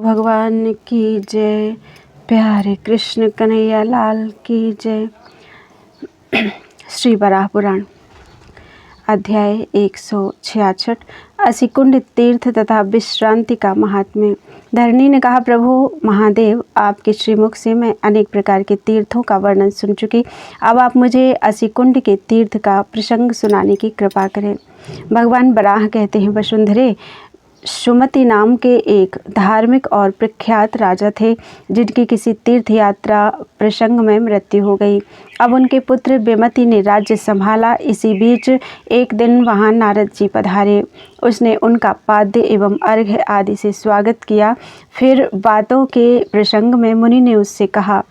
भगवान की जय। प्यारे कृष्ण कन्हैया लाल की जय। श्री वराह पुराण अध्याय 166 असिकुंड तीर्थ तथा विश्रांति का महात्म्य। धरणी ने कहा, प्रभु महादेव, आपके श्रीमुख से मैं अनेक प्रकार के तीर्थों का वर्णन सुन चुकी। अब आप मुझे असिकुंड के तीर्थ का प्रसंग सुनाने की कृपा करें। भगवान वराह कहते हैं, वसुंधरे, सुमति नाम के एक धार्मिक और प्रख्यात राजा थे, जिनकी किसी तीर्थ यात्रा प्रसंग में मृत्यु हो गई। अब उनके पुत्र विमति ने राज्य संभाला। इसी बीच एक दिन वहां नारद जी पधारे। उसने उनका पाद्य एवं अर्घ्य आदि से स्वागत किया। फिर बातों के प्रसंग में मुनि ने उससे कहा,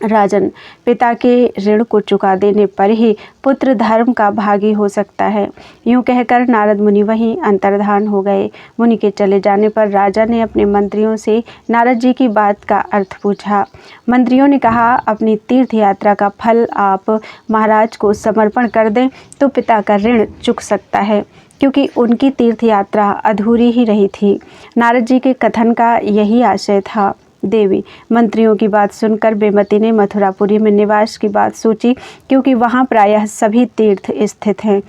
राजन, पिता के ऋण को चुका देने पर ही पुत्र धर्म का भागी हो सकता है। यूं कहकर नारद मुनि वहीं अंतर्धान हो गए। मुनि के चले जाने पर राजा ने अपने मंत्रियों से नारद जी की बात का अर्थ पूछा। मंत्रियों ने कहा, अपनी तीर्थ यात्रा का फल आप महाराज को समर्पण कर दें तो पिता का ऋण चुक सकता है, क्योंकि उनकी तीर्थ यात्रा अधूरी ही रही थी। नारद जी के कथन का यही आशय था। देवी, मंत्रियों की बात सुनकर विमति ने मथुरापुरी में निवास की बात सोची, क्योंकि वहाँ प्रायः सभी तीर्थ स्थित हैं।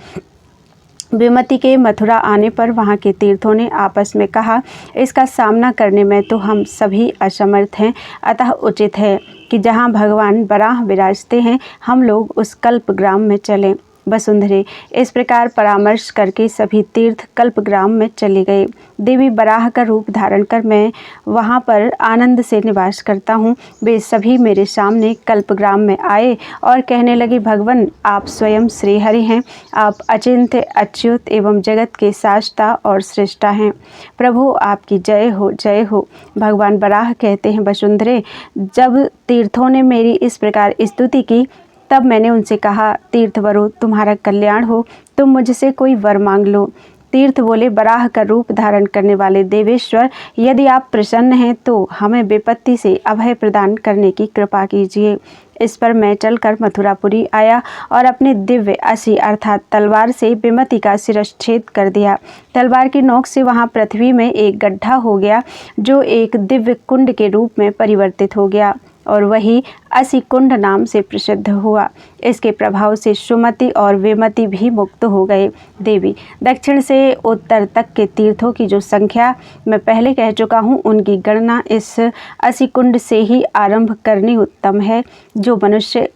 विमति के मथुरा आने पर वहाँ के तीर्थों ने आपस में कहा, इसका सामना करने में तो हम सभी असमर्थ हैं, अतः उचित है कि जहाँ भगवान वराह विराजते हैं, हम लोग उस कल्पग्राम में चलें। वसुंधरे, इस प्रकार परामर्श करके सभी तीर्थ कल्पग्राम में चले गए। देवी, वराह का रूप धारण कर मैं वहाँ पर आनंद से निवास करता हूँ। वे सभी मेरे सामने कल्पग्राम में आए और कहने लगे, भगवान, आप स्वयं श्रीहरि हैं। आप अचिंत्य, अच्युत एवं जगत के साष्टा और सृष्टा हैं। प्रभु, आपकी जय हो, जय हो। भगवान वराह कहते हैं, वसुंधरे, जब तीर्थों ने मेरी इस प्रकार स्तुति की, तब मैंने उनसे कहा, तीर्थवरों, तुम्हारा कल्याण हो, तुम मुझसे कोई वर मांग लो। तीर्थ बोले, वराह का रूप धारण करने वाले देवेश्वर, यदि आप प्रसन्न हैं तो हमें विपत्ति से अभय प्रदान करने की कृपा कीजिए। इस पर मैं चलकर मथुरापुरी आया और अपने दिव्य असी अर्थात तलवार से विमति का शिरच्छेद कर दिया। तलवार की नोक से वहां पृथ्वी में एक गड्ढा हो गया, जो एक दिव्य कुंड के रूप में परिवर्तित हो गया और वही असिकुंड नाम से प्रसिद्ध हुआ। इसके प्रभाव से सुमति और विमति भी मुक्त हो गए। देवी, दक्षिण से उत्तर तक के तीर्थों की जो संख्या मैं पहले कह चुका हूँ, उनकी गणना इस असिकुंड से ही आरंभ करनी उत्तम है। जो मनुष्य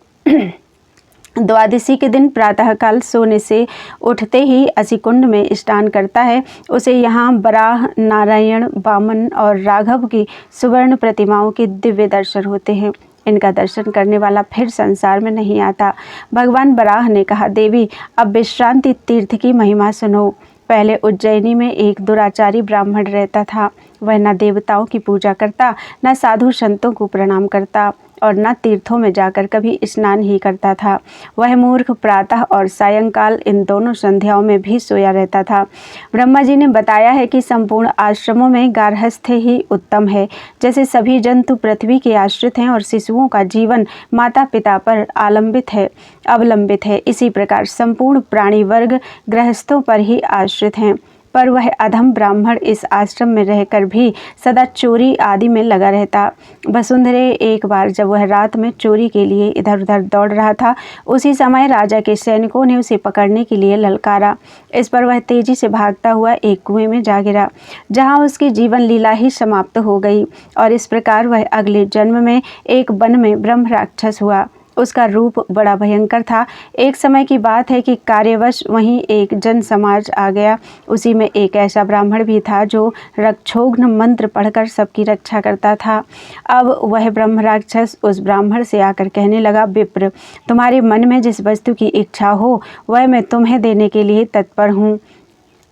द्वादशी के दिन प्रातःकाल सोने से उठते ही असिकुंड में स्नान करता है, उसे यहाँ वराह, नारायण, वामन और राघव की सुवर्ण प्रतिमाओं के दिव्य दर्शन होते हैं। इनका दर्शन करने वाला फिर संसार में नहीं आता। भगवान वराह ने कहा, देवी, अब विश्रांति तीर्थ की महिमा सुनो। पहले उज्जैनी में एक दुराचारी ब्राह्मण रहता था। वह न देवताओं की पूजा करता, न साधु संतों को प्रणाम करता और न तीर्थों में जाकर कभी स्नान ही करता था। वह मूर्ख प्रातः और सायंकाल इन दोनों संध्याओं में भी सोया रहता था। ब्रह्मा जी ने बताया है कि संपूर्ण आश्रमों में गार्हस्थ्य ही उत्तम है। जैसे सभी जंतु पृथ्वी के आश्रित हैं और शिशुओं का जीवन माता पिता पर अवलंबित है, इसी प्रकार संपूर्ण प्राणी वर्ग गृहस्थों पर ही आश्रित हैं। पर वह अधम ब्राह्मण इस आश्रम में रहकर भी सदा चोरी आदि में लगा रहता। वसुंधरे, एक बार जब वह रात में चोरी के लिए इधर उधर दौड़ रहा था, उसी समय राजा के सैनिकों ने उसे पकड़ने के लिए ललकारा। इस पर वह तेजी से भागता हुआ एक कुएं में जा गिरा, जहां उसकी जीवन लीला ही समाप्त हो गई और इस प्रकार वह अगले जन्म में एक वन में ब्रह्म राक्षस हुआ। उसका रूप बड़ा भयंकर था। एक समय की बात है कि कार्यवश वहीं एक जन समाज आ गया। उसी में एक ऐसा ब्राह्मण भी था जो रक्षोघ्न मंत्र पढ़कर सबकी रक्षा करता था। अब वह ब्रह्म राक्षस उस ब्राह्मण से आकर कहने लगा, विप्र, तुम्हारे मन में जिस वस्तु की इच्छा हो वह मैं तुम्हें देने के लिए तत्पर हूँ।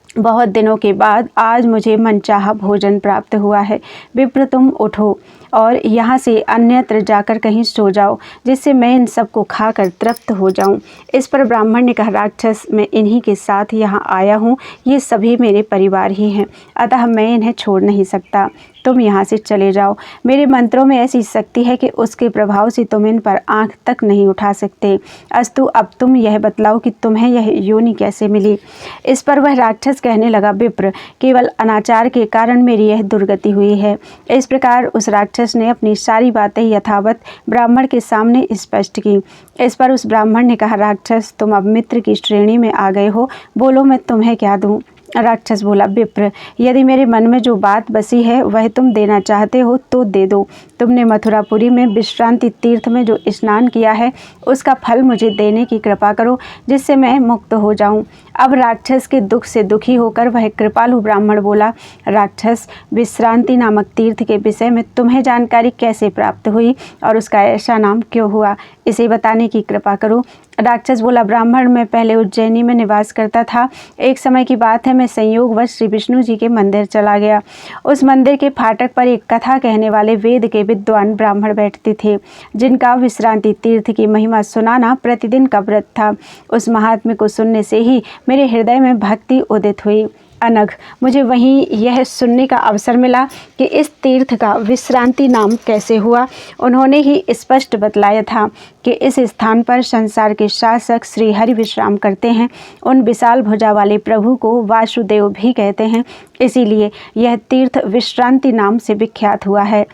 बहुत दिनों के बाद आज मुझे मनचाहा भोजन प्राप्त हुआ है। विप्र, तुम उठो और यहाँ से अन्यत्र जाकर कहीं सो जाओ, जिससे मैं इन सबको खाकर तृप्त हो जाऊँ। इस पर ब्राह्मण ने कहा, राक्षस, मैं इन्हीं के साथ यहाँ आया हूँ। ये सभी मेरे परिवार ही हैं, अतः मैं इन्हें छोड़ नहीं सकता। तुम यहाँ से चले जाओ। मेरे मंत्रों में ऐसी शक्ति है कि उसके प्रभाव से तुम इन पर आंख तक नहीं उठा सकते। अस्तु, अब तुम यह बतलाओ कि तुम्हें यह योनि कैसे मिली। इस पर वह राक्षस कहने लगा, विप्र, केवल अनाचार के कारण मेरी यह दुर्गति हुई है। इस प्रकार उस राक्षस ने अपनी सारी बातें यथावत ब्राह्मण के सामने स्पष्ट की। इस पर उस ब्राह्मण ने कहा, राक्षस, तुम अब मित्र की श्रेणी में आ गए हो, बोलो मैं तुम्हें क्या दूं। राक्षस बोला, विप्र, यदि मेरे मन में जो बात बसी है वह तुम देना चाहते हो तो दे दो। तुमने मथुरापुरी में विश्रांति तीर्थ में जो स्नान किया है उसका फल मुझे देने की कृपा करो, जिससे मैं मुक्त हो जाऊं। अब राक्षस के दुख से दुखी होकर वह कृपालु ब्राह्मण बोला, राक्षस, विश्रांति नामक तीर्थ के विषय में तुम्हें जानकारी कैसे प्राप्त हुई और उसका ऐसा नाम क्यों हुआ, इसे बताने की कृपा करो। राक्षस बोला, ब्राह्मण, मैं पहले उज्जैनी में निवास करता था। एक समय की बात है, मैं संयोगवश श्री विष्णु जी के मंदिर चला गया। उस मंदिर के फाटक पर एक कथा कहने वाले वेद के विद्वान ब्राह्मण बैठते थे, जिनका विश्रांति तीर्थ की महिमा सुनाना प्रतिदिन का व्रत था। उस महात्म्य को सुनने से ही मेरे हृदय में भक्ति उदित हुई। अनघ, मुझे वहीं यह सुनने का अवसर मिला कि इस तीर्थ का विश्रांति नाम कैसे हुआ। उन्होंने ही स्पष्ट बतलाया था कि इस स्थान पर संसार के शासक श्री हरि विश्राम करते हैं। उन विशाल भुजा वाले प्रभु को वासुदेव भी कहते हैं, इसीलिए यह तीर्थ विश्रांति नाम से विख्यात हुआ है।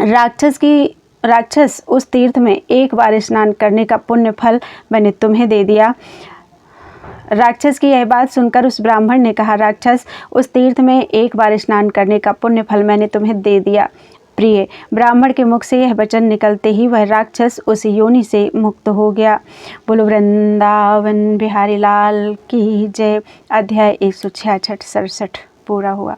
राक्षस, उस तीर्थ में एक बार स्नान करने का पुण्य फल मैंने तुम्हें दे दिया। राक्षस की यह बात सुनकर उस ब्राह्मण ने कहा, राक्षस, उस तीर्थ में एक बार स्नान करने का पुण्य फल मैंने तुम्हें दे दिया। प्रिय, ब्राह्मण के मुख से यह वचन निकलते ही वह राक्षस उस योनि से मुक्त हो गया। बोलो वृंदावन बिहारी लाल की जय। अध्याय 166-67 पूरा हुआ।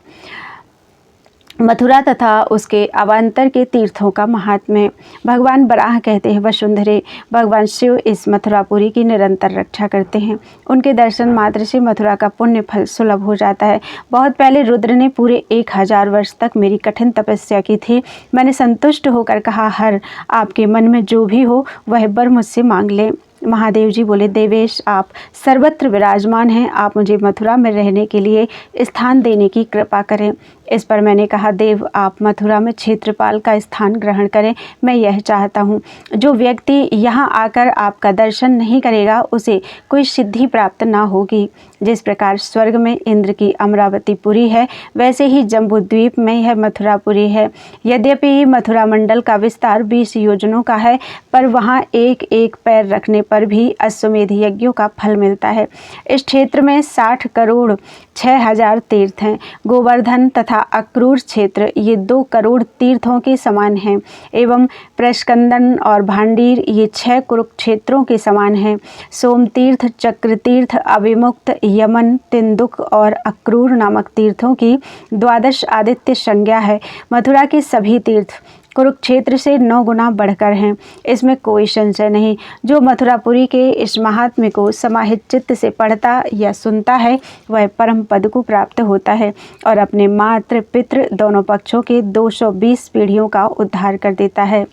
मथुरा तथा उसके अवान्तर के तीर्थों का महात्म्य। भगवान बराह कहते हैं, वसुंधरे, भगवान शिव इस मथुरापुरी की निरंतर रक्षा करते हैं। उनके दर्शन मात्र से मथुरा का पुण्य फल सुलभ हो जाता है। बहुत पहले रुद्र ने पूरे 1000 वर्ष तक मेरी कठिन तपस्या की थी। मैंने संतुष्ट होकर कहा, हर, आपके मन में जो भी हो वह वर मुझसे मांग ले। महादेव जी बोले, देवेश, आप सर्वत्र विराजमान हैं, आप मुझे मथुरा में रहने के लिए स्थान देने की कृपा करें। इस पर मैंने कहा, देव, आप मथुरा में क्षेत्रपाल का स्थान ग्रहण करें। मैं यह चाहता हूँ, जो व्यक्ति यहाँ आकर आपका दर्शन नहीं करेगा उसे कोई सिद्धि प्राप्त ना होगी। जिस प्रकार स्वर्ग में इंद्र की अमरावतीपुरी है, वैसे ही जम्बूद्वीप में यह मथुरापुरी है। यद्यपि मथुरा मंडल का विस्तार 20 योजनों का है, पर वहाँ एक एक पैर रखने पर भी अश्वमेध यज्ञों का फल मिलता है। इस क्षेत्र में 60 करोड़ 6000 तीर्थ हैं। गोवर्धन तथा अक्रूर क्षेत्र ये 2 करोड़ तीर्थों के समान हैं, एवं प्रस्कंदन और भांडीर ये 6 कुरुक्षेत्रों के समान हैं। सोमतीर्थ, चक्रतीर्थ, अभिमुक्त, यमन, तिन्दुक और अक्रूर नामक तीर्थों की 12 आदित्य संज्ञा है। मथुरा के सभी तीर्थ कुरुक्षेत्र से 9 गुना बढ़कर हैं, इसमें कोई संशय नहीं। जो मथुरापुरी के इस महात्म्य को समाहित चित्त से पढ़ता या सुनता है वह परम पद को प्राप्त होता है और अपने मातृ पितृ दोनों पक्षों के 220 पीढ़ियों का उद्धार कर देता है।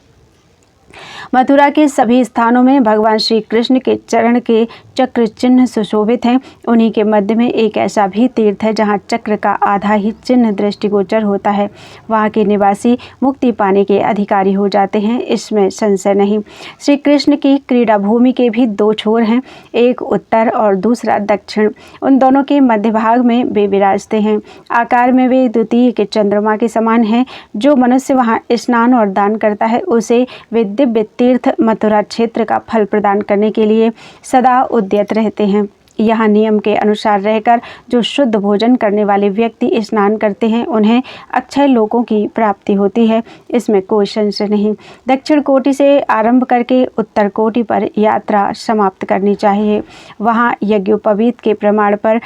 मथुरा के सभी स्थानों में भगवान श्री कृष्ण के चरण के चक्र चिन्ह सुशोभित हैं। उन्हीं के मध्य में एक ऐसा भी तीर्थ है जहाँ चक्र का आधा ही चिन्ह दृष्टिगोचर होता है। वहाँ के निवासी मुक्ति पाने के अधिकारी हो जाते हैं, इसमें संशय नहीं। श्री कृष्ण की क्रीड़ा भूमि के भी 2 छोर हैं, एक उत्तर और दूसरा दक्षिण। उन दोनों के मध्य भाग में वे विराजते हैं। आकार में वे द्वितीय के चंद्रमा के समान हैं। जो मनुष्य वहाँ स्नान और दान करता है उसे वे दिव्य तीर्थ मथुरा क्षेत्र का फल प्रदान करने के लिए सदा उद्यत रहते हैं। यहाँ नियम के अनुसार रहकर जो शुद्ध भोजन करने वाले व्यक्ति स्नान करते हैं उन्हें अक्षय लोकों की प्राप्ति होती है, इसमें कोई संशय नहीं। दक्षिण कोटि से आरंभ करके उत्तर कोटि पर यात्रा समाप्त करनी चाहिए। वहाँ यज्ञोपवीत के प्रमाण पर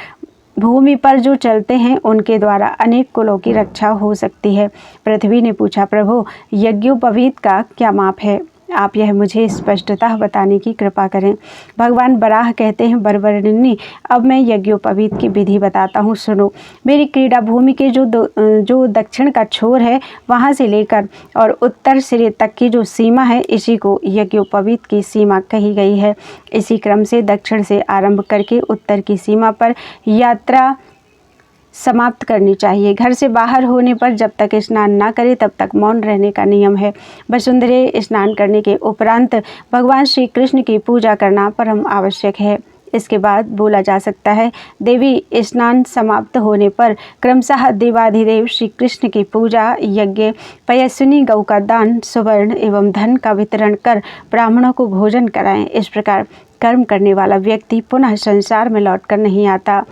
भूमि पर जो चलते हैं उनके द्वारा अनेक कुलों की रक्षा हो सकती है। पृथ्वी ने पूछा, प्रभु, यज्ञोपवीत का क्या माप है? आप यह मुझे स्पष्टतः बताने की कृपा करें। भगवान बराह कहते हैं, बरबरिणी, अब मैं यज्ञोपवीत की विधि बताता हूँ, सुनो। मेरी क्रीड़ा भूमि के जो दक्षिण का छोर है वहाँ से लेकर और उत्तर सिरे तक की जो सीमा है इसी को यज्ञोपवीत की सीमा कही गई है। इसी क्रम से दक्षिण से आरंभ करके उत्तर की सीमा पर यात्रा समाप्त करनी चाहिए। घर से बाहर होने पर जब तक स्नान ना करे तब तक मौन रहने का नियम है। वसुंधरे स्नान करने के उपरांत भगवान श्री कृष्ण की पूजा करना परम आवश्यक है। इसके बाद बोला जा सकता है। देवी स्नान समाप्त होने पर क्रमशः देवाधिदेव श्री कृष्ण की पूजा, यज्ञ, पयस्विनी गौ का दान, सुवर्ण एवं धन का वितरण कर ब्राह्मणों को भोजन कराएं। इस प्रकार कर्म करने वाला व्यक्ति पुनः संसार में लौटकर नहीं आता,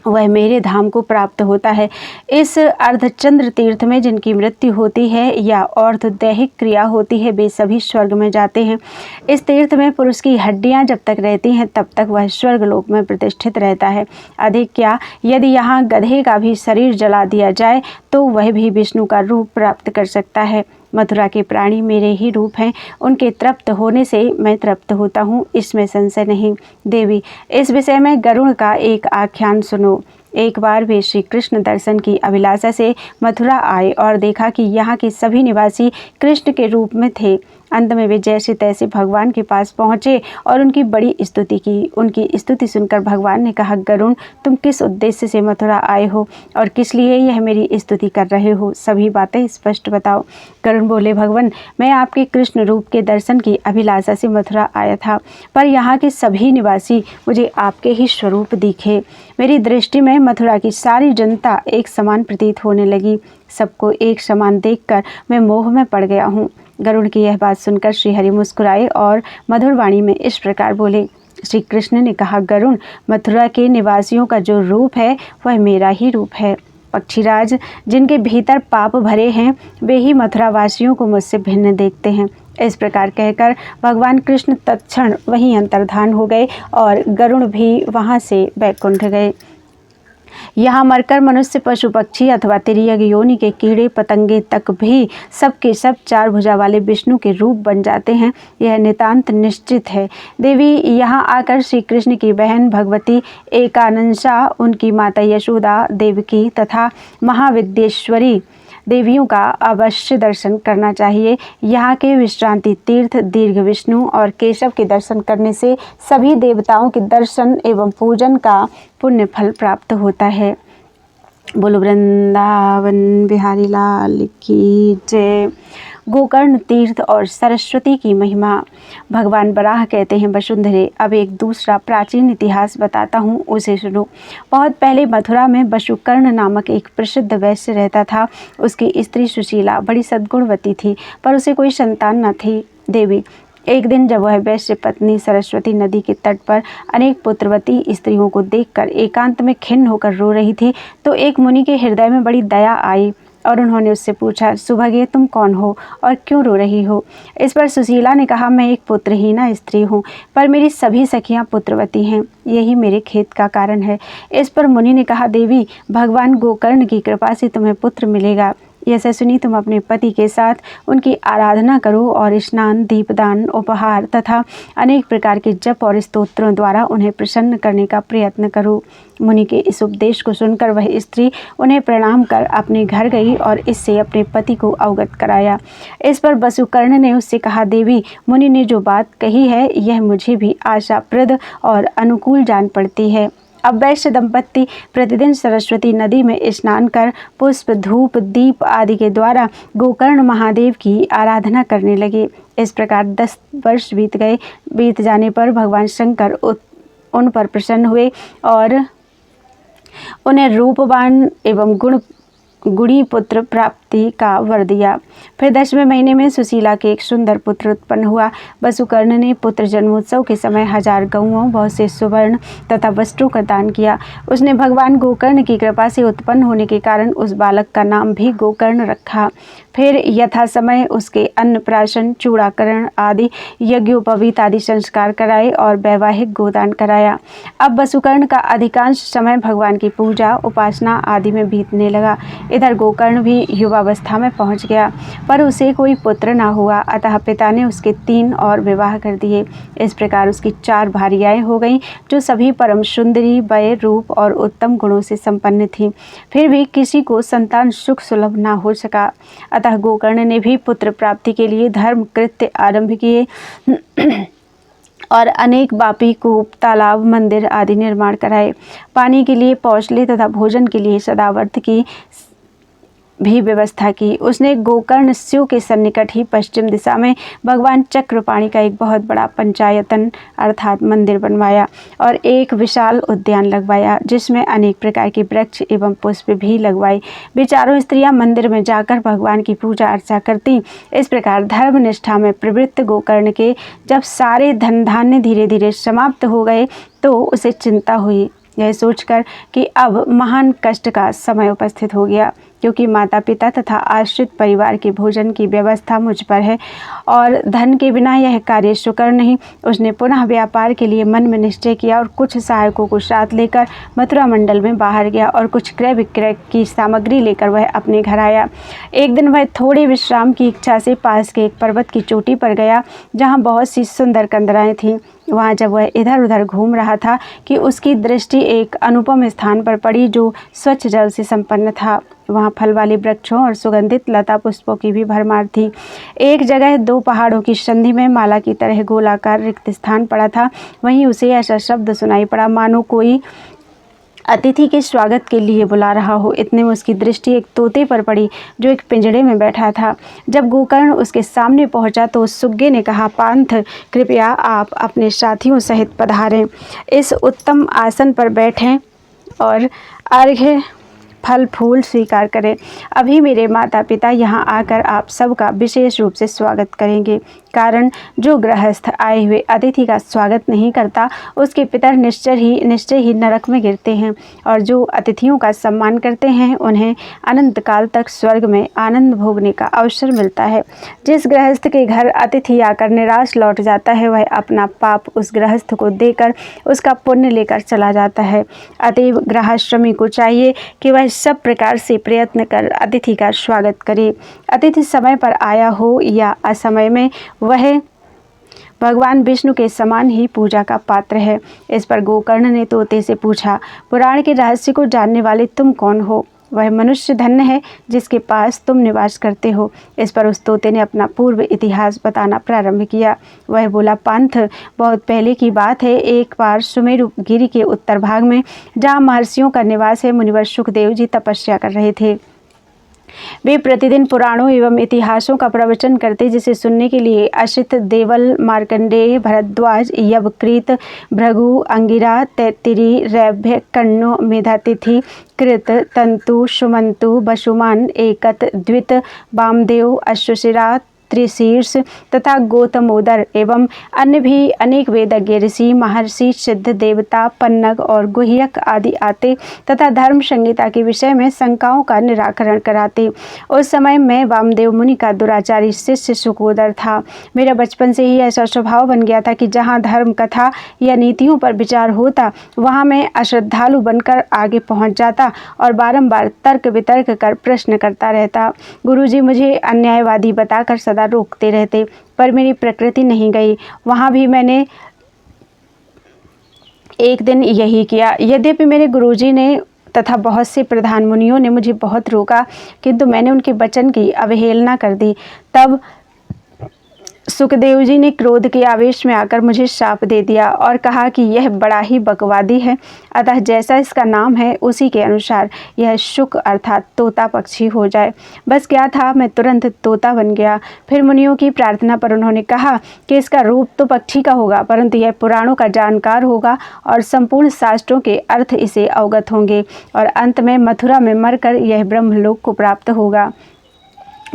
वह मेरे धाम को प्राप्त होता है। इस अर्धचंद्र तीर्थ में जिनकी मृत्यु होती है या और्धदैहिक क्रिया होती है, वे सभी स्वर्ग में जाते हैं। इस तीर्थ में पुरुष की हड्डियां जब तक रहती हैं तब तक वह स्वर्ग लोक में प्रतिष्ठित रहता है। अधिक क्या, यदि यहाँ गधे का भी शरीर जला दिया जाए तो वह भी विष्णु का रूप प्राप्त कर सकता है। मथुरा के प्राणी मेरे ही रूप हैं, उनके तृप्त होने से मैं तृप्त होता हूँ, इसमें संशय नहीं। देवी, इस विषय में गरुड़ का एक आख्यान सुनो। एक बार वे श्री कृष्ण दर्शन की अभिलाषा से मथुरा आए और देखा कि यहाँ के सभी निवासी कृष्ण के रूप में थे। अंत में वे जैसे तैसे भगवान के पास पहुँचे और उनकी बड़ी स्तुति की। उनकी स्तुति सुनकर भगवान ने कहा, गरुड़, तुम किस उद्देश्य से मथुरा आए हो और किस लिए यह मेरी स्तुति कर रहे हो? सभी बातें स्पष्ट बताओ। गरुड़ बोले, भगवान, मैं आपके कृष्ण रूप के दर्शन की अभिलाषा से मथुरा आया था, पर यहाँ के सभी निवासी मुझे आपके ही स्वरूप दिखे। मेरी दृष्टि में मथुरा की सारी जनता एक समान प्रतीत होने लगी। सबको एक समान देखकर मैं मोह में पड़ गया हूँ। गरुड़ की यह बात सुनकर श्रीहरि मुस्कुराए और मधुर वाणी में इस प्रकार बोले। श्री कृष्ण ने कहा, गरुड़, मथुरा के निवासियों का जो रूप है वह मेरा ही रूप है। पक्षीराज, जिनके भीतर पाप भरे हैं वे ही मथुरा वासियों को मुझसे भिन्न देखते हैं। इस प्रकार कहकर भगवान कृष्ण तत्क्षण वहीं अंतर्धान हो गए और गरुड़ भी वहाँ से बैकुंठ गए। यहाँ मरकर मनुष्य, पशु, पक्षी अथवा तिर्यक योनि के कीड़े पतंगे तक भी सबके सब चार भुजा वाले विष्णु के रूप बन जाते हैं, यह नितांत निश्चित है। देवी, यहाँ आकर श्री कृष्ण की बहन भगवती एकानंसा, उनकी माता यशोदा, देवकी तथा महाविद्येश्वरी देवियों का अवश्य दर्शन करना चाहिए। यहाँ के विश्रांति तीर्थ दीर्घ विष्णु और केशव के दर्शन करने से सभी देवताओं के दर्शन एवं पूजन का पुण्य फल प्राप्त होता है। बोलो वृंदावन बिहारी लाल की जय। गोकर्ण तीर्थ और सरस्वती की महिमा। भगवान बराह कहते हैं, वसुंधरे, अब एक दूसरा प्राचीन इतिहास बताता हूँ, उसे सुनो। बहुत पहले मथुरा में वसुकर्ण नामक एक प्रसिद्ध वैश्य रहता था। उसकी स्त्री सुशीला बड़ी सद्गुणवती थी, पर उसे कोई संतान न थी। देवी, एक दिन जब वह वैश्य पत्नी सरस्वती नदी के तट पर अनेक पुत्रवती स्त्रियों को देखकर एकांत में खिन्न होकर रो रही थी, तो एक मुनि के हृदय में बड़ी दया आई और उन्होंने उससे पूछा, सुभगे, तुम कौन हो और क्यों रो रही हो? इस पर सुशीला ने कहा, मैं एक पुत्रहीना स्त्री हूँ, पर मेरी सभी सखियाँ पुत्रवती हैं, यही मेरे खेद का कारण है। इस पर मुनि ने कहा, देवी, भगवान गोकर्ण की कृपा से तुम्हें पुत्र मिलेगा। यह सुनी तुम अपने पति के साथ उनकी आराधना करो और स्नान, दीपदान, उपहार तथा अनेक प्रकार के जप और स्तोत्रों द्वारा उन्हें प्रसन्न करने का प्रयत्न करो। मुनि के इस उपदेश को सुनकर वह स्त्री उन्हें प्रणाम कर अपने घर गई और इससे अपने पति को अवगत कराया। इस पर वसुकर्ण ने उससे कहा, देवी, मुनि ने जो बात कही है यह मुझे भी आशाप्रद और अनुकूल जान पड़ती है। अब वैश्य दंपत्ति प्रतिदिन सरस्वती नदी में स्नान कर पुष्प, धूप, दीप आदि के द्वारा गोकर्ण महादेव की आराधना करने लगे। इस प्रकार 10 वर्ष बीत जाने पर भगवान शंकर उन पर प्रसन्न हुए और उन्हें रूपवान एवं गुणी पुत्र प्राप्ति का वर दिया। फिर 10वें महीने में सुशीला के एक सुंदर पुत्र उत्पन्न हुआ। वसुकर्ण ने पुत्र जन्मोत्सव के समय 1000 गौओं, बहुत से सुवर्ण तथा वस्त्रों का दान किया। उसने भगवान गोकर्ण की कृपा से उत्पन्न होने के कारण उस बालक का नाम भी गोकर्ण रखा। फिर यथा समय उसके अन्नप्राशन, चूड़ाकरण आदि यज्ञोपवीत आदि संस्कार कराए और वैवाहिक गोदान कराया। अब वसुकर्ण का अधिकांश समय भगवान की पूजा, उपासना आदि में बीतने लगा। इधर गोकर्ण भी युवावस्था में पहुंच गया, पर उसे कोई पुत्र न हुआ, अतः पिता ने उसके 3 और विवाह कर दिए। इस प्रकार उसकी 4 भार्याएं हो गईं, जो सभी परम सुंदरी, वय, रूप और उत्तम गुणों से संपन्न थीं। फिर भी किसी को संतान सुख सुलभ न हो सका, अतः गोकर्ण ने भी पुत्र प्राप्ति के लिए धर्म कृत्य आरंभ किए। और अनेक बापी, कूप, तालाब, मंदिर आदि निर्माण कराए। पानी के लिए पौछले तथा भोजन के लिए सदावर्त की भी व्यवस्था की। उसने गोकर्ण शिव के सन्निकट ही पश्चिम दिशा में भगवान चक्रपाणि का एक बहुत बड़ा पंचायतन अर्थात मंदिर बनवाया और एक विशाल उद्यान लगवाया, जिसमें अनेक प्रकार के वृक्ष एवं पुष्प भी लगवाए। वे चारों स्त्रियां मंदिर में जाकर भगवान की पूजा अर्चा करती। इस प्रकार धर्म निष्ठा में प्रवृत्त गोकर्ण के जब सारे धन धान्य धीरे धीरे समाप्त हो गए तो उसे चिंता हुई, यह सोचकर कि अब महान कष्ट का समय उपस्थित हो गया, क्योंकि माता पिता तथा आश्रित परिवार के भोजन की व्यवस्था मुझ पर है और धन के बिना यह कार्य सुकर नहीं। उसने पुनः व्यापार के लिए मन में निश्चय किया और कुछ सहायकों को साथ लेकर मथुरा मंडल में बाहर गया और कुछ क्रय विक्रय की सामग्री लेकर वह अपने घर आया। एक दिन वह थोड़े विश्राम की इच्छा से पास के एक पर्वत की चोटी पर गया, जहाँ बहुत सी सुंदर कंदराएं थीं। वहाँ जब वह इधर उधर घूम रहा था कि उसकी दृष्टि एक अनुपम स्थान पर पड़ी जो स्वच्छ जल से संपन्न था। वहाँ फल वाले वृक्षों और सुगंधित लता पुष्पों की भी भरमार थी। एक जगह दो पहाड़ों की संधि में माला की तरह गोलाकार रिक्त स्थान पड़ा था। वहीं उसे ऐसा शब्द सुनाई पड़ा मानो कोई अतिथि के स्वागत के लिए बुला रहा हो। इतने में उसकी दृष्टि एक तोते पर पड़ी जो एक पिंजड़े में बैठा था। जब गोकर्ण उसके सामने पहुंचा तो उस सुग्गे ने कहा, पांथ, कृपया आप अपने साथियों सहित पधारें, इस उत्तम आसन पर बैठें और अर्घ्य फल फूल स्वीकार करें। अभी मेरे माता पिता यहाँ आकर आप सबका विशेष रूप से स्वागत करेंगे, कारण जो गृहस्थ आए हुए अतिथि का स्वागत नहीं करता उसके पितर निश्चय ही नरक में गिरते हैं, और जो अतिथियों का सम्मान करते हैं उन्हें अनंत काल तक स्वर्ग में आनंद भोगने का अवसर मिलता है। जिस गृहस्थ के घर अतिथि आकर निराश लौट जाता है वह अपना पाप उस गृहस्थ को देकर उसका पुण्य लेकर चला जाता है। अतएव गृहश्रमी को चाहिए कि वह सब प्रकार से प्रयत्न कर अतिथि का स्वागत करे। अतिथि समय पर आया हो या असमय में, वह भगवान विष्णु के समान ही पूजा का पात्र है। इस पर गोकर्ण ने तोते से पूछा, पुराण के रहस्य को जानने वाले तुम कौन हो? वह मनुष्य धन्य है जिसके पास तुम निवास करते हो। इस पर उस तोते ने अपना पूर्व इतिहास बताना प्रारंभ किया। वह बोला, पांथ, बहुत पहले की बात है। एक बार सुमेरु गिरी के उत्तर भाग में, जहाँ महर्षियों का निवास है, मुनिवर सुखदेव जी तपस्या कर रहे थे। वे प्रतिदिन पुराणों एवं इतिहासों का प्रवचन करते, जिसे सुनने के लिए अशित, देवल, मार्कंडेय, भरद्वाज, यवकृत, भृगु, अंगिरा, तैत्तिरी, रैभ्य, कण्व, मेधातिथि, कृत, तंतु, सुमंतु, वसुमान, एकत, द्वित, वामदेव, अश्वशिरा, त्रिशीर्ष तथा गौतमोदर एवं अन्य भी अनेक वेदज्ञ ऋषि, महर्षि, सिद्ध, देवता, पन्नग और गुह्यक आदि आते तथा धर्म संहिता के विषय में शंकाओं का निराकरण कराते। उस समय मैं वामदेव मुनि का दुराचारी शिष्य सुकोदर था। मेरा बचपन से ही ऐसा स्वभाव बन गया था कि जहाँ धर्म कथा या नीतियों पर विचार होता वहाँ मैं अश्रद्धालु बनकर आगे पहुँच जाता और बारंबार तर्क वितर्क कर प्रश्न करता रहता। गुरुजी मुझे अन्यायवादी बताकर सदा रोकते रहते, पर मेरी प्रकृति नहीं गई। वहाँ भी मैंने एक दिन यही किया। यद्यपि मेरे गुरुजी ने तथा बहुत से प्रधान मुनियों ने मुझे बहुत रोका, किंतु मैंने उनके वचन की अवहेलना कर दी। तब सुखदेव जी ने क्रोध के आवेश में आकर मुझे शाप दे दिया और कहा कि यह बड़ा ही बकवादी है, अतः जैसा इसका नाम है उसी के अनुसार यह शुक अर्थात तोता पक्षी हो जाए। बस क्या था, मैं तुरंत तोता बन गया। फिर मुनियों की प्रार्थना पर उन्होंने कहा कि इसका रूप तो पक्षी का होगा, परंतु यह पुराणों का जानकार होगा और संपूर्ण शास्त्रों के अर्थ इसे अवगत होंगे और अंत में मथुरा में मरकर यह ब्रह्मलोक को प्राप्त होगा।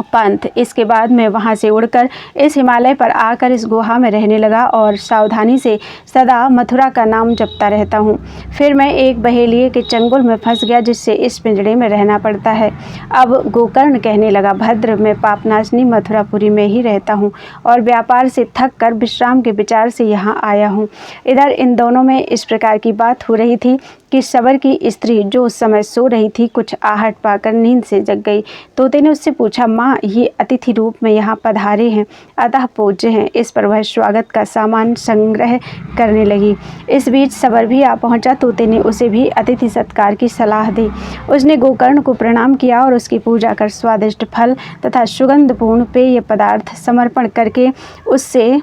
पंथ, इसके बाद मैं वहाँ से उड़कर इस हिमालय पर आकर इस गुहा में रहने लगा और सावधानी से सदा मथुरा का नाम जपता रहता हूँ। फिर मैं एक बहेलिए के चंगुल में फंस गया, जिससे इस पिंजड़े में रहना पड़ता है। अब गोकर्ण कहने लगा, भद्र, मैं पापनाशनी मथुरापुरी में ही रहता हूँ और व्यापार से थक कर विश्राम के विचार से यहाँ आया हूँ। इधर इन दोनों में इस प्रकार की बात हो रही थी कि सबर की स्त्री जो उस समय सो रही थी कुछ आहट पाकर नींद से जग गई। तोते ने उससे पूछा, माँ, ये अतिथि रूप में यहाँ पधारे हैं, अतः पूज्य हैं। इस पर वह स्वागत का सामान संग्रह करने लगी। इस बीच सबर भी आ पहुँचा। तोते ने उसे भी अतिथि सत्कार की सलाह दी। उसने गोकर्ण को प्रणाम किया और उसकी पूजा कर स्वादिष्ट फल तथा सुगंधपूर्ण पेय पदार्थ समर्पण करके उससे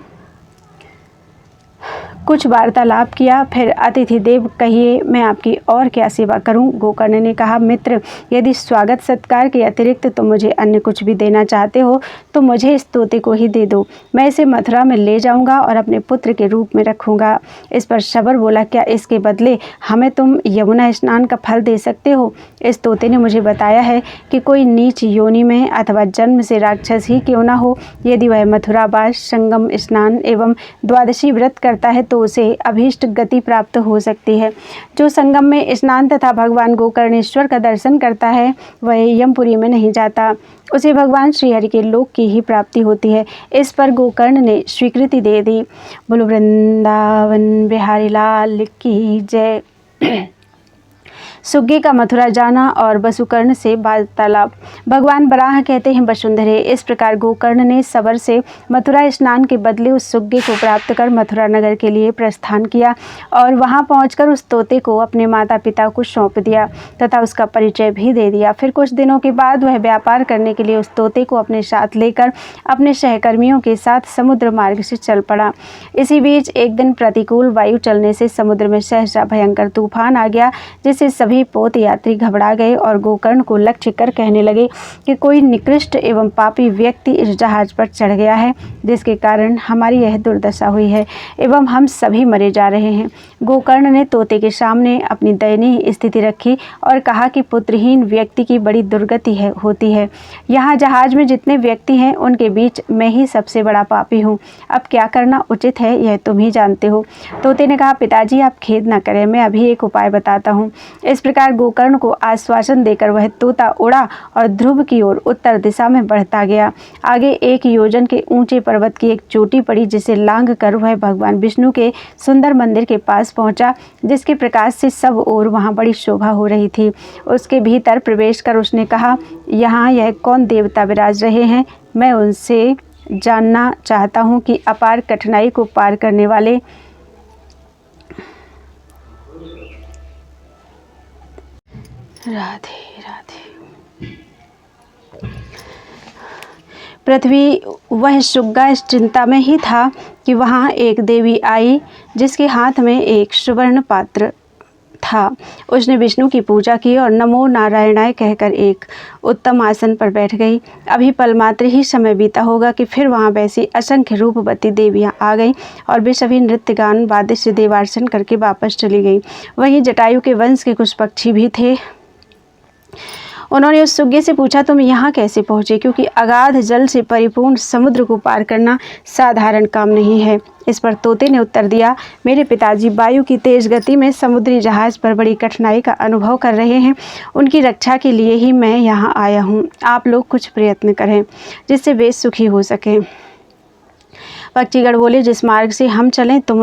कुछ वार्तालाप किया। फिर अतिथि देव, कहिए मैं आपकी और क्या सेवा करूं? गोकर्ण ने कहा, मित्र, यदि स्वागत सत्कार के अतिरिक्त तुम मुझे अन्य कुछ भी देना चाहते हो तो मुझे इस तोते को ही दे दो। मैं इसे मथुरा में ले जाऊंगा और अपने पुत्र के रूप में रखूंगा। इस पर शबर बोला, क्या इसके बदले हमें तुम यमुना स्नान का फल दे सकते हो? इस तोते ने मुझे बताया है कि कोई नीच योनि में अथवा जन्म से राक्षस ही क्यों ना हो, यदि वह मथुरावास, संगम स्नान एवं द्वादशी व्रत करता है तो उसे अभीष्ट गति प्राप्त हो सकती है। जो संगम में स्नान तथा भगवान गोकर्णेश्वर का दर्शन करता है वह यमपुरी में नहीं जाता, उसे भगवान श्रीहरि के लोक की ही प्राप्ति होती है। इस पर गोकर्ण ने स्वीकृति दे दी। बोलो वृंदावन बिहारी लाल की जय। सुग्गी का मथुरा जाना और वसुकर्ण से वार्तालाप। भगवान बराह कहते हैं, वसुंधरे, इस प्रकार गोकर्ण ने सबर से मथुरा स्नान के बदले उस सुग्गी को प्राप्त कर मथुरा नगर के लिए प्रस्थान किया और वहां पहुंचकर उस तोते को अपने माता पिता को सौंप दिया तथा उसका परिचय भी दे दिया। फिर कुछ दिनों के बाद वह व्यापार करने के लिए उस तोते को अपने साथ लेकर अपने सहकर्मियों के साथ समुद्र मार्ग से चल पड़ा। इसी बीच एक दिन प्रतिकूल वायु चलने से समुद्र में सहसा भयंकर तूफान आ गया, जिससे सभी पोत यात्री घबरा गए और गोकर्ण को लक्ष्य कर कहने लगे कि कोई निकृष्ट एवं पापी व्यक्ति इस जहाज पर चढ़ गया है, जिसके कारण हमारी यह दुर्दशा हुई है एवं हम सभी मरे जा रहे हैं। गोकर्ण ने तोते के सामने अपनी दयनीय स्थिति रखी और कहा कि पुत्रहीन व्यक्ति की बड़ी दुर्गति होती है। यहाँ जहाज में जितने व्यक्ति हैं उनके बीच मैं ही सबसे बड़ा पापी हूँ। अब क्या करना उचित है यह तुम ही जानते हो। तोते ने कहा, पिताजी आप खेद न करें, मैं अभी एक उपाय बताता हूँ। इस प्रकार गोकर्ण को आश्वासन देकर वह तोता उड़ा और ध्रुव की ओर उत्तर दिशा में बढ़ता गया। आगे 1 योजन के ऊंचे पर्वत की एक चोटी पड़ी, जिसे लांघ कर वह भगवान विष्णु के सुंदर मंदिर के पास पहुंचा, जिसके प्रकाश से सब ओर वहां बड़ी शोभा हो रही थी। उसके भीतर प्रवेश कर उसने कहा, यहाँ यह कौन देवता विराज रहे हैं? मैं उनसे जानना चाहता हूँ कि अपार कठिनाई को पार करने वाले राधे राधे। पृथ्वी वह सुग्गा इस चिंता में ही था कि वहाँ एक देवी आई, जिसके हाथ में एक सुवर्ण पात्र था। उसने विष्णु की पूजा की और नमो नारायणाय कहकर एक उत्तम आसन पर बैठ गई। अभी पल मात्र ही समय बीता होगा कि फिर वहाँ वैसी असंख्य रूपवती देवियाँ आ गईं और वे सभी नृत्य गान वाद्य से देवार्चन करके वापस चली गईं। वहीं जटायु के वंश के कुछ पक्षी भी थे। उन्होंने उस सुग्गे से पूछा, तुम यहाँ कैसे पहुँचे? क्योंकि अगाध जल से परिपूर्ण समुद्र को पार करना साधारण काम नहीं है। इस पर तोते ने उत्तर दिया, मेरे पिताजी वायु की तेज गति में समुद्री जहाज पर बड़ी कठिनाई का अनुभव कर रहे हैं। उनकी रक्षा के लिए ही मैं यहाँ आया हूँ। आप लोग कुछ प्रयत्न करें जिससे वे सुखी हो सकें। पक्षीगण बोले, जिस मार्ग से हम चलें तुम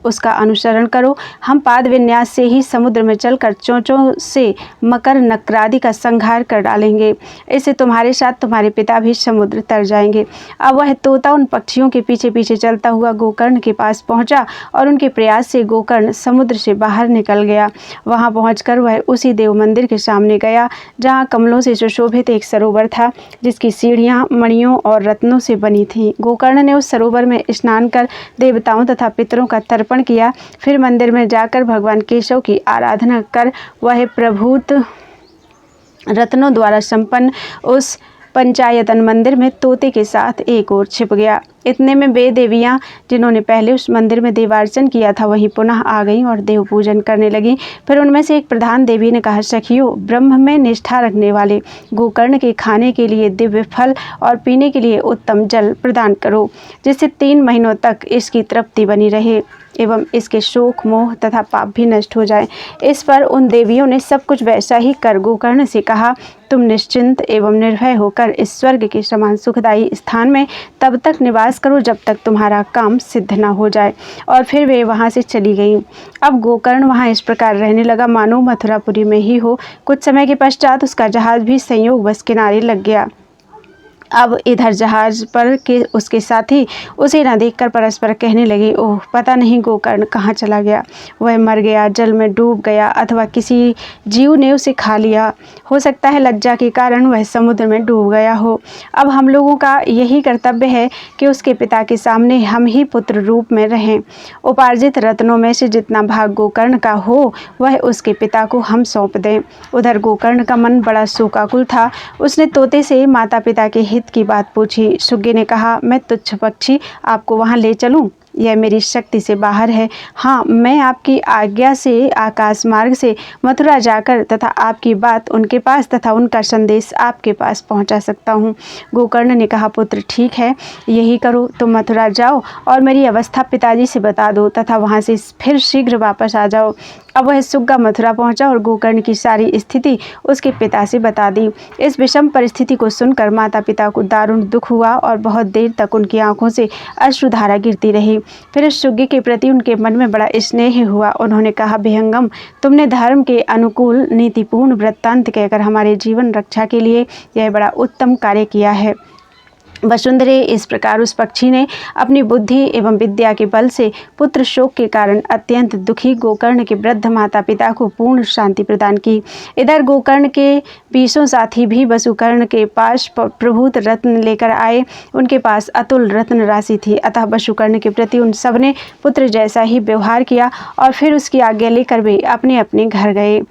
उसका अनुसरण करो। हम पाद विन्यास से ही समुद्र में चलकर चोंचों से मकर नक्रादि का संहार कर डालेंगे। इससे तुम्हारे साथ तुम्हारे पिता भी समुद्र तर जाएंगे। अब वह तोता उन पक्षियों के पीछे पीछे चलता हुआ गोकर्ण के पास पहुंचा और उनके प्रयास से गोकर्ण समुद्र से बाहर निकल गया। वहां पहुंचकर वह उसी देव मंदिर के सामने गया जहां कमलों से सुशोभित एक सरोवर था, जिसकी सीढ़ियां मणियों और रत्नों से बनी थीं। गोकर्ण ने उस सरोवर में स्नान कर देवताओं तथा पितरों का तर्पण किया। फिर मंदिर में जाकर भगवान केशव की आराधना कर वह प्रभूत रत्नों द्वारा संपन्न उस पंचायतन मंदिर में तोते के साथ एक ओर छिप गया। इतने में वे देवियाँ जिन्होंने पहले उस मंदिर में देवार्चन किया था वहीं पुनः आ गईं और देव पूजन करने लगीं। फिर उनमें से एक प्रधान देवी ने कहा, सखियों, ब्रह्म में निष्ठा रखने वाले गोकर्ण के खाने के लिए दिव्य फल और पीने के लिए उत्तम जल प्रदान करो, जिससे 3 महीनों तक इसकी तृप्ति बनी रहे एवं इसके शोक मोह तथा पाप भी नष्ट हो जाए। इस पर उन देवियों ने सब कुछ वैसा ही कर गोकर्ण से कहा, तुम निश्चिंत एवं निर्भय होकर इस स्वर्ग के समान सुखदायी स्थान में तब तक निवास करो जब तक तुम्हारा काम सिद्ध न हो जाए। और फिर वे वहाँ से चली गईं। अब गोकर्ण वहाँ इस प्रकार रहने लगा मानो मथुरापुरी में ही हो। कुछ समय के पश्चात उसका जहाज भी संयोगवश किनारे लग गया। अब इधर जहाज पर के उसके साथी उसे न देखकर परस्पर कहने लगे, ओह पता नहीं गोकर्ण कहाँ चला गया, वह मर गया, जल में डूब गया अथवा किसी जीव ने उसे खा लिया। हो सकता है लज्जा के कारण वह समुद्र में डूब गया हो। अब हम लोगों का यही कर्तव्य है कि उसके पिता के सामने हम ही पुत्र रूप में रहें। उपार्जित रत्नों में से जितना भाग गोकर्ण का हो वह उसके पिता को हम सौंप दें। उधर गोकर्ण का मन बड़ा शोकाकुल था। उसने तोते से माता पिता के हित की बात पूछी। सुग्गी ने कहा, मैं तुच्छ पक्षी आपको वहाँ ले चलूँ? यह मेरी शक्ति से बाहर है। हाँ, मैं आपकी आज्ञा से आकाश मार्ग से मथुरा जाकर तथा आपकी बात उनके पास तथा उनका संदेश आपके पास पहुंचा सकता हूँ। गोकर्ण ने कहा, पुत्र ठीक है, यही करो। तुम मथुरा जाओ और मेरी अवस्था पिताजी से बता दो तथा वहाँ से फिर शीघ्र वापस आ जाओ। अब वह सुग्गा मथुरा पहुंचा और गोकर्ण की सारी स्थिति उसके पिता से बता दी। इस विषम परिस्थिति को सुनकर माता पिता को दारुण दुख हुआ और बहुत देर तक उनकी आंखों से अश्रुधारा गिरती रही। फिर उस सुग्गी के प्रति उनके मन में बड़ा स्नेह हुआ। उन्होंने कहा, विहंगम, तुमने धर्म के अनुकूल नीतिपूर्ण वृत्तांत कहकर हमारे जीवन रक्षा के लिए यह बड़ा उत्तम कार्य किया है। वसुंधरे, इस प्रकार उस पक्षी ने अपनी बुद्धि एवं विद्या के बल से पुत्र शोक के कारण अत्यंत दुखी गोकर्ण के वृद्ध माता पिता को पूर्ण शांति प्रदान की। इधर गोकर्ण के 20 साथी भी वसुकर्ण के पास प्रभुत रत्न लेकर आए। उनके पास अतुल रत्न राशि थी, अतः वसुकर्ण के प्रति उन सब ने पुत्र जैसा ही व्यवहार किया और फिर उसकी आज्ञा लेकर वे अपने अपने घर गए।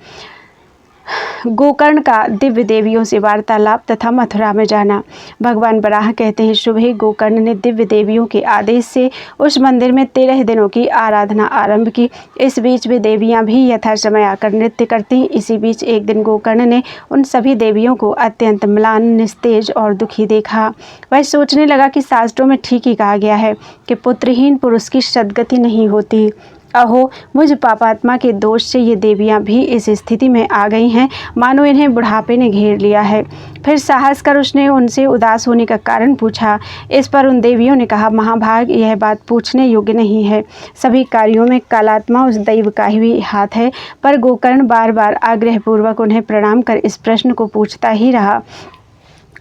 गोकर्ण का दिव्य देवियों से वार्तालाप तथा मथुरा में जाना। भगवान बराह कहते हैं, सुबह गोकर्ण ने दिव्य देवियों के आदेश से उस मंदिर में 13 दिनों की आराधना आरंभ की। इस बीच वे देवियां भी यथा समय आकर नृत्य करती। इसी बीच एक दिन गोकर्ण ने उन सभी देवियों को अत्यंत म्लान, निस्तेज और दुखी देखा। वह सोचने लगा कि शास्त्रों में ठीक ही कहा गया है कि पुत्रहीन पुरुष की सद्गति नहीं होती। अहो, मुझ पापात्मा के दोष से ये देवियां भी इस स्थिति में आ गई हैं, मानो इन्हें बुढ़ापे ने घेर लिया है। फिर साहस कर उसने उनसे उदास होने का कारण पूछा। इस पर उन देवियों ने कहा, महाभाग, यह बात पूछने योग्य नहीं है। सभी कार्यों में कालात्मा उस दैव का ही हाथ है। पर गोकर्ण बार बार आग्रहपूर्वक उन्हें प्रणाम कर इस प्रश्न को पूछता ही रहा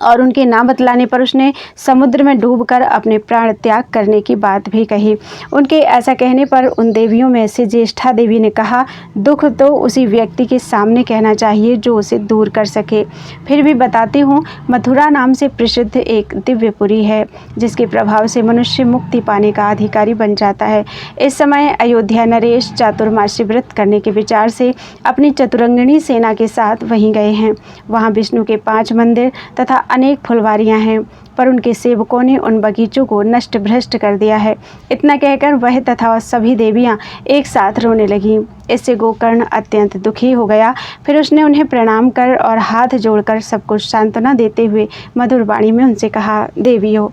और उनके ना बतलाने पर उसने समुद्र में डूबकर अपने प्राण त्याग करने की बात भी कही। उनके ऐसा कहने पर उन देवियों में से ज्येष्ठा देवी ने कहा, दुख तो उसी व्यक्ति के सामने कहना चाहिए जो उसे दूर कर सके। फिर भी बताती हूँ, मथुरा नाम से प्रसिद्ध एक दिव्यपुरी है जिसके प्रभाव से मनुष्य मुक्ति पाने का अधिकारी बन जाता है। इस समय अयोध्या नरेश चातुर्मास्य व्रत करने के विचार से अपनी चतुरंगिणी सेना के साथ वहीं गए हैं। वहाँ विष्णु के 5 मंदिर तथा अनेक फुलवारियां हैं, पर उनके सेवकों ने उन बगीचों को नष्ट भ्रष्ट कर दिया है। इतना कहकर वह तथा सभी देवियां एक साथ रोने लगीं। इससे गोकर्ण अत्यंत दुखी हो गया। फिर उसने उन्हें प्रणाम कर और हाथ जोड़कर सबको सांत्वना देते हुए मधुर वाणी में उनसे कहा, देवियों,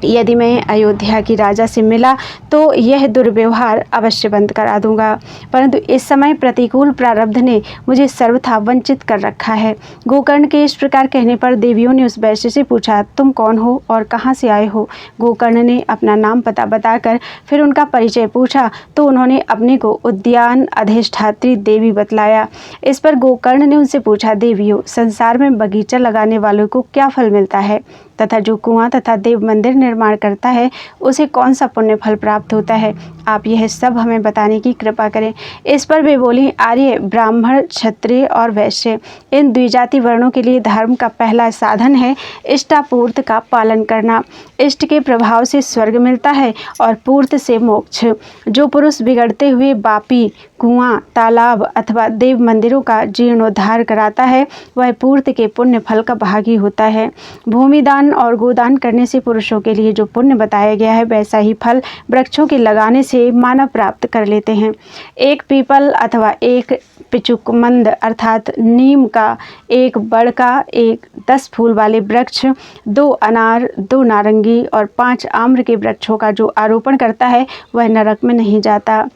यदि मैं अयोध्या की राजा से मिला तो यह दुर्व्यवहार अवश्य बंद करा दूंगा, परंतु इस समय प्रतिकूल प्रारब्ध ने मुझे सर्वथा वंचित कर रखा है। गोकर्ण के इस प्रकार कहने पर देवियों ने उस वैश्य से पूछा, तुम कौन हो और कहाँ से आए हो? गोकर्ण ने अपना नाम पता बताकर फिर उनका परिचय पूछा तो उन्होंने अपने को उद्यान अधिष्ठात्री देवी बतलाया। इस पर गोकर्ण ने उनसे पूछा, देवियों, संसार में बगीचा लगाने वालों को क्या फल मिलता है तथा जो कुआं तथा देव मंदिर निर्माण करता है उसे कौन सा पुण्य फल प्राप्त होता है? आप यह सब हमें बताने की कृपा करें। इस पर वे बोली, आर्य, ब्राह्मण, क्षत्रिय और वैश्य, इन द्विजाति वर्णों के लिए धर्म का पहला साधन है इष्टापूर्त का पालन करना। इष्ट के प्रभाव से स्वर्ग मिलता है और पूर्त से मोक्ष। जो पुरुष बिगड़ते हुए बापी कुआं, तालाब अथवा देव मंदिरों का जीर्णोद्धार कराता है वह पूर्त के पुण्य फल का भागी होता है। भूमिदान और गोदान करने से पुरुषों के लिए जो पुण्य बताया गया है वैसा ही फल वृक्षों के लगाने से मानव प्राप्त कर लेते हैं। एक पीपल अथवा एक पिचुकमंद अर्थात नीम का, एक बड़ का, एक 10 फूल वाले वृक्ष, 2 अनार, 2 नारंगी और 5 आम्र के वृक्षों का जो आरोपण करता है वह नरक में नहीं जाता।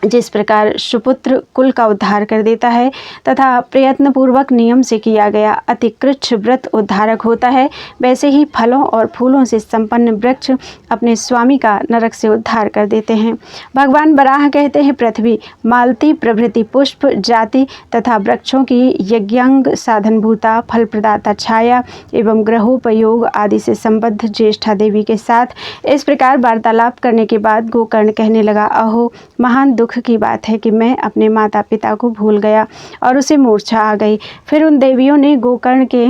जिस प्रकार सुपुत्र कुल का उद्धार कर देता है तथा प्रयत्नपूर्वक नियम से किया गया अति कृच्छ व्रत उद्धारक होता है, वैसे ही फलों और फूलों से संपन्न वृक्ष अपने स्वामी का नरक से उद्धार कर देते हैं। भगवान बराह कहते हैं, पृथ्वी, मालती प्रभृति पुष्प जाति तथा वृक्षों की यज्ञांग साधनभूता, फल प्रदाता छाया एवं ग्रहोपयोग आदि से संबद्ध ज्येष्ठा देवी के साथ इस प्रकार वार्तालाप करने के बाद गोकर्ण कहने लगा, अहो महान दुख की बात है कि मैं अपने माता पिता को भूल गया और उसे मूर्छा आ गई। फिर उन देवियों ने गोकर्ण के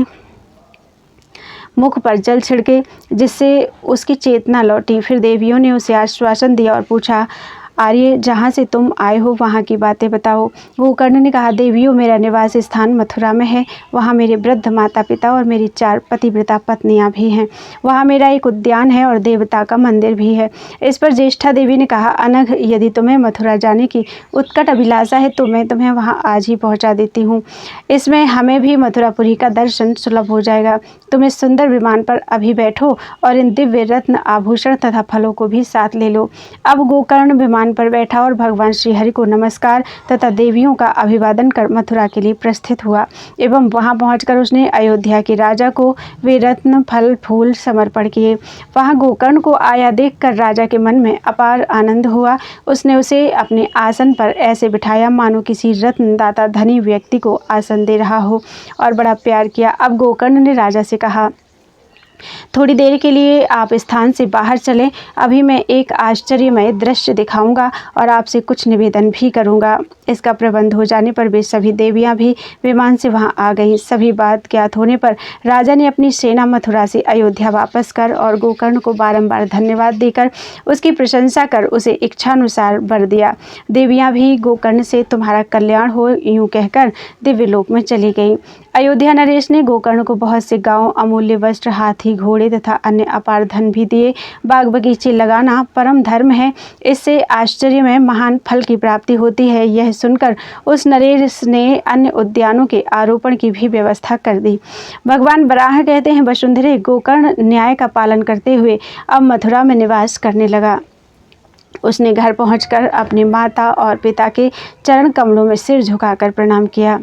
मुख पर जल छिड़के जिससे उसकी चेतना लौटी। फिर देवियों ने उसे आश्वासन दिया और पूछा, आर्य, जहाँ से तुम आए हो वहाँ की बातें बताओ। गोकर्ण ने कहा, देवियों, मेरा निवास स्थान मथुरा में है। वहाँ मेरे वृद्ध माता पिता और मेरी 4 पतिव्रता पत्नियाँ भी हैं। वहाँ मेरा एक उद्यान है और देवता का मंदिर भी है। इस पर ज्येष्ठा देवी ने कहा, अनघ, यदि तुम्हें मथुरा जाने की उत्कट अभिलाषा है तो मैं तुम्हें वहाँ आज ही पहुँचा देती हूँ। इसमें हमें भी मथुरापुरी का दर्शन सुलभ हो जाएगा। तुम इस सुंदर विमान पर अभी बैठो और इन दिव्य रत्न आभूषण तथा फलों को भी साथ ले लो। अब गोकर्ण विमान पर बैठा और भगवान श्री हरि को नमस्कार तथा देवियों का अभिवादन कर मथुरा के लिए प्रस्थित हुआ एवं वहां पहुंचकर उसने अयोध्या के राजा को वे रत्न फल फूल समर्पण किए। वहां गोकर्ण को आया देखकर राजा के मन में अपार आनंद हुआ। उसने उसे अपने आसन पर ऐसे बिठाया मानो किसी रत्नदाता धनी व्यक्ति को आसन दे रहा हो और बड़ा प्यार किया। अब गोकर्ण ने राजा से कहा, थोड़ी देर के लिए आप स्थान से बाहर चलें, अभी मैं एक आश्चर्यमय दृश्य दिखाऊंगा और आपसे कुछ निवेदन भी करूंगा। इसका प्रबंध हो जाने पर वे सभी देवियां भी विमान से वहां आ गईं। सभी बात ज्ञात होने पर राजा ने अपनी सेना मथुरा से अयोध्या वापस कर और गोकर्ण को बारंबार धन्यवाद देकर उसकी प्रशंसा कर उसे इच्छानुसार वर दिया। देवियां भी गोकर्ण से तुम्हारा कल्याण हो यूं कहकर दिव्य लोक में चली गईं। अयोध्या नरेश ने गोकर्ण को बहुत से गांव, अमूल्य वस्त्र, हाथी, घोड़े तथा अन्य अपार धन भी दिए। बाग बगीचे लगाना परम धर्म है, इससे आश्चर्य में महान फल की प्राप्ति होती है। यह सुनकर उस नरेश ने अन्य उद्यानों के आरोपण की भी व्यवस्था कर दी। भगवान बराह कहते हैं, वसुंधरे, गोकर्ण न्याय का पालन करते हुए अब मथुरा में निवास करने लगा। उसने घर पहुंचकर अपने माता और पिता के चरण कमलों में सिर झुकाकर प्रणाम किया।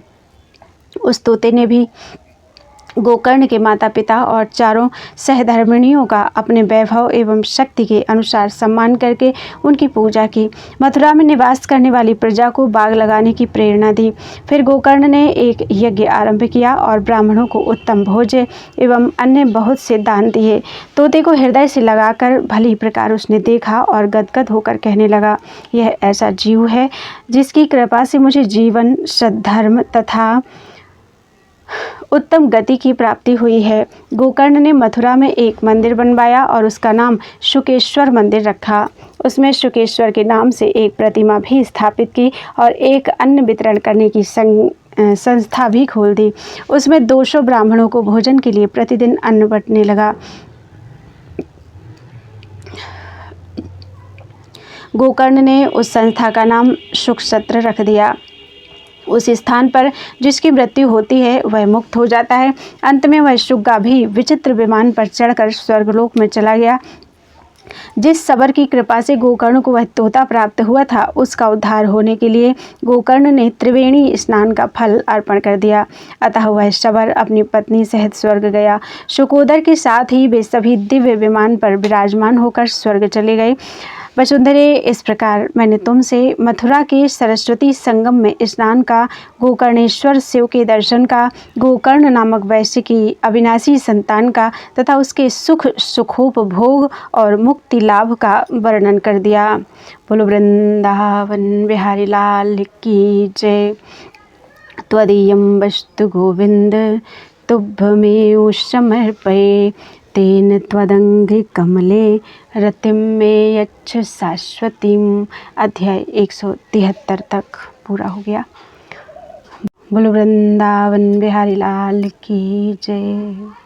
उस तोते ने भी गोकर्ण के माता पिता और 4 सहधर्मिणियों का अपने वैभव एवं शक्ति के अनुसार सम्मान करके उनकी पूजा की। मथुरा में निवास करने वाली प्रजा को बाग लगाने की प्रेरणा दी। फिर गोकर्ण ने एक यज्ञ आरंभ किया और ब्राह्मणों को उत्तम भोज्य एवं अन्य बहुत से दान दिए। तोते को हृदय से लगाकर भली प्रकार उसने देखा और गदगद होकर कहने लगा, यह ऐसा जीव है जिसकी कृपा से मुझे जीवन, सद्धर्म तथा उत्तम गति की प्राप्ति हुई है। गोकर्ण ने मथुरा में एक मंदिर बनवाया और उसका नाम शुकेश्वर मंदिर रखा। उसमें शुकेश्वर के नाम से एक प्रतिमा भी स्थापित की और एक अन्न वितरण करने की संस्था भी खोल दी। उसमें 200 ब्राह्मणों को भोजन के लिए प्रतिदिन अन्न बंटने लगा। गोकर्ण ने उस संस्था का नाम शुकसत्र रख दिया। उस स्थान पर जिसकी मृत्यु होती है वह मुक्त हो जाता है। अंत में वह शुगा भी विचित्र विमान पर चढ़कर स्वर्गलोक में चला गया। जिस सबर की कृपा से गोकर्ण को वह तोता प्राप्त हुआ था, उसका उद्धार होने के लिए गोकर्ण ने त्रिवेणी स्नान का फल अर्पण कर दिया। अतः वह सबर अपनी पत्नी सहित स्वर्ग गया। शुकोदर के साथ ही वे सभी दिव्य विमान पर विराजमान होकर स्वर्ग चले गए। वसुंधरे, इस प्रकार मैंने तुमसे मथुरा के सरस्वती संगम में स्नान का, गोकर्णेश्वर शिव के दर्शन का, गोकर्ण नामक वैश्य की अविनाशी संतान का तथा उसके सुखोपभोग और मुक्ति लाभ का वर्णन कर दिया। बोलो वृंदावन बिहारी लाल की जय। त्वदीयं वस्तु गोविंद तुभ्यमेव समर्पये, तेन त्वदंघ्रि कमले रतिम में यच्छ शाश्वतीम। अध्याय 173 तक पूरा हो गया। बोलो वृंदावन बिहारी लाल की जय।